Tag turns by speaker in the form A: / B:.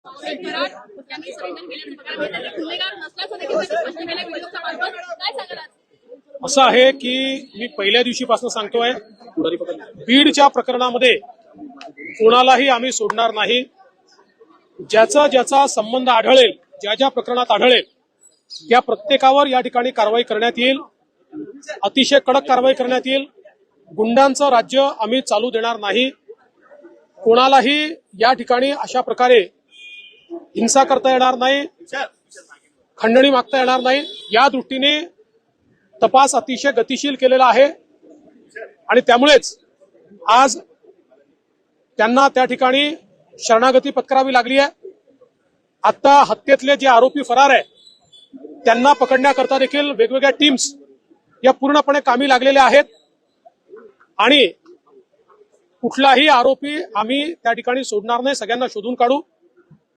A: कराड यांनी सरेंडर केल्याचं बघायला मिळतं. ते गुन्हेगार नसल्याचं देखील त्यांनी स्पष्ट केलंय व्हिडिओच्या मार्फत. काय सांगाल आज?
B: असं आहे की मी पहिल्या दिवशीपासून सांगतोय, बीडच्या प्रकरणामध्ये कोणालाही आम्ही सोडणार नाही. ज्याचा ज्याचा संबंध आढळेल, ज्या ज्या प्रकरणात आढळेल त्या प्रत्येकावर या ठिकाणी कारवाई करण्यात येईल. अतिशय कडक कारवाई करण्यात येईल. गुंडांचं राज्य आम्ही चालू देणार नाही. कोणालाही या ठिकाणी अशा प्रकारे हिंसा करता येणार नाही, खंडणी मागता येणार नाही. या दृष्टीने तपास अतिशय गतिशील केलेला आहे आणि त्यामुळेच आज त्यांना त्या ठिकाणी शरणागती पत्करावी लागली आहे. आता हत्येतले जे आरोपी फरार आहे त्यांना पकडण्याकरता देखील वेगवेगळ्या टीम्स या पूर्णपणे कामी लागलेल्या आहेत आणि कुठलाही आरोपी आम्ही त्या ठिकाणी सोडणार नाही. सगळ्यांना शोधून काढू.